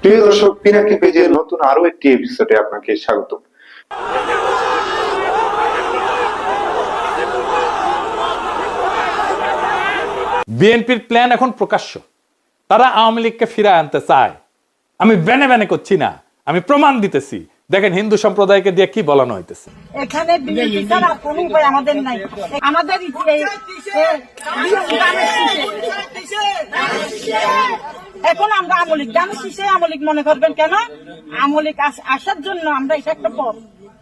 প্রিয় দর্শক, পিনাকি পেজের নতুন আরো একটি এপিসোডে আপনাকে স্বাগত। বিএনপির প্ল্যান এখন প্রকাশ্য। তারা আওয়ামী লীগকে ফিরায় আনতে চায়। আমি ব্যানে ব্যানে করছি না, আমি প্রমাণ দিতেছি। দেখেন হিন্দু সম্প্রদায়কে দিয়ে কি বলানো হইতেছে। এখানে বিএনপি ছাড়া কোনো উপায় আমাদের নাই। আমাদের এখন আমরা আমলিক দামের শীষে আমলিক মনে করবেন কেন? আমলিক আসার জন্য আমরা এটা একটা পথ।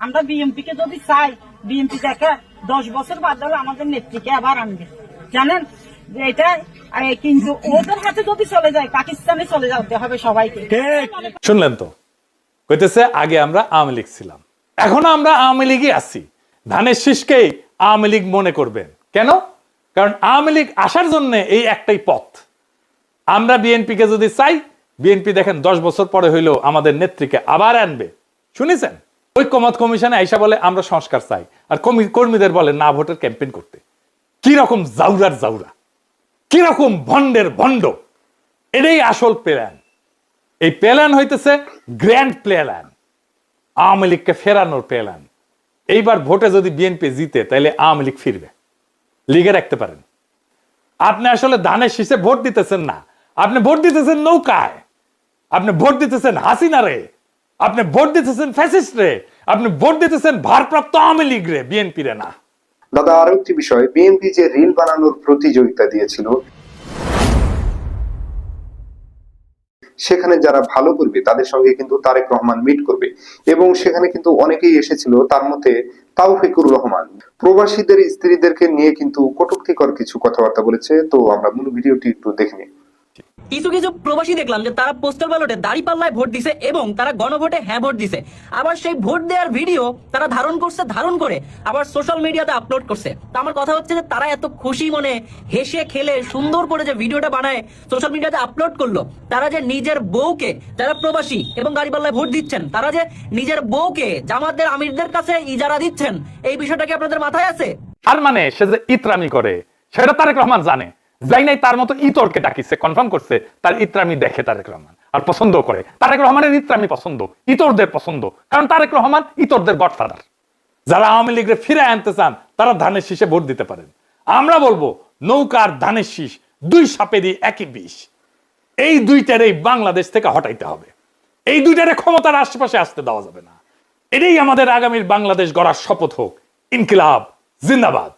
আমরা বিএনপি কে যদি চাই, বিএনপি দেখা 10 বছর বাদ হলে আমাদের নেত্রীকে আবার আনবে, জানেন এটা। কিন্তু ওদের হাতে যদি চলে যায়, পাকিস্তানে চলে যেতে হবে সবাইকে। শুনলেন তো, কইতেছে আগে আমরা আওয়ামী লীগ ছিলাম, এখনো আমরা আওয়ামী লীগই আছি। ধানের শীষকেই আওয়ামী লীগ মনে করবেন কেন? কারণ আওয়ামী লীগ আসার জন্য এই একটাই পথ। আমরা বিএনপি কে যদি চাই, বিএনপি দেখেন 10 বছর পরে হইলেও আমাদের নেত্রীকে আবার আনবে। শুনেছেন? ঐক্যমত কমিশনে আইসা বলে আমরা সংস্কার চাই, আর কর্মীদের বলে না ভোটের ক্যাম্পেইন করতে। কি রকম জাউরার জাউরা, কি রকম ভন্ডের ভন্ড। এটাই আসল প্ল্যান। এই প্ল্যান হইতেছে গ্র্যান্ড প্ল্যান, আওয়ামী লীগকে ফেরানোর প্ল্যান। এইবার ভোটে যদি বিএনপি জিতে, তাহলে আওয়ামী লীগ ফিরবে, লিগে রাখতে পারেন। আপনি আসলে ধানের শীষে ভোট দিতেছেন না, আপনি ভোট দিতেছেন নৌকায়, আপনি ভোট দিতেছেন হাসিনা রে, আপনি ভোট দিতেছেন ফ্যাসিস্ট রে, আপনি ভোট দিতেছেন ভারপ্রাপ্ত আওয়ামী লীগ রে, বিএনপি রে না। দাদা, আরো একটি বিষয়, বিএনপি যে রিল বানানোর প্রতিযোগিতা দিয়েছিল, সেখানে যারা ভালো করবে তাদের সঙ্গে কিন্তু তারেক রহমান মিট করবে, এবং সেখানে কিন্তু অনেকেই এসেছিল। তার মধ্যে তাওফিকুর রহমান প্রবাসীদের স্ত্রীদেরকে নিয়ে কিন্তু কটূক্তিকর কিছু কথাবার্তা বলেছে। তো আমরা মূল ভিডিওটি একটু দেখে নিই। কিছু কিছু প্রবাসী দেখলাম যে তারা পোস্টাল ব্যালটে দাঁড়িপাল্লায় ভোট দিছে এবং তারা গণভোটে হ্যাঁ ভোট দিছে। আবার সেই ভোট দেওয়ার ভিডিও তারা ধারণ করে আবার সোশ্যাল মিডিয়াতে আপলোড করছে। তো আমার কথা হচ্ছে যে তারা এত খুশি মনে হেসে খেলে সুন্দর করে যে ভিডিওটা বানায় সোশ্যাল মিডিয়াতে আপলোড করলো, তারা যে নিজের বউকে, যারা প্রবাসী এবং দাঁড়িপাল্লায় ভোট দিচ্ছেন, তারা যে নিজের বউকে জামাতের আমিরদের কাছে ইজারা দিচ্ছেন, এই বিষয়টা কি আপনাদের মাথায় আছে? আর মানে সে যে ইতরামি করে সেটা তারেক রহমান জানে। যাই নাই তার মতো ইতরকে ডাকিছে, কনফার্ম করছে তার ইতরামি দেখে তারেক রহমান, আর পছন্দ করে। তারেক রহমানের ইতরামি পছন্দ, ইতরদের পছন্দ, কারণ তারেক রহমান ইতরদের গডফাদার। যারা আওয়ামী লীগের ফিরে আনতে চান, তারা ধানের শীষে ভোট দিতে পারেন। আমরা বলবো নৌকার ধানের শীষ, 2 সাপেরই একই বিষ। এই দুইটারেই বাংলাদেশ থেকে হটাইতে হবে। এই দুইটারে ক্ষমতার আশেপাশে আসতে দেওয়া যাবে না। এটাই আমাদের আগামীর বাংলাদেশ গড়ার শপথ হোক। ইনকিলাব জিন্দাবাদ।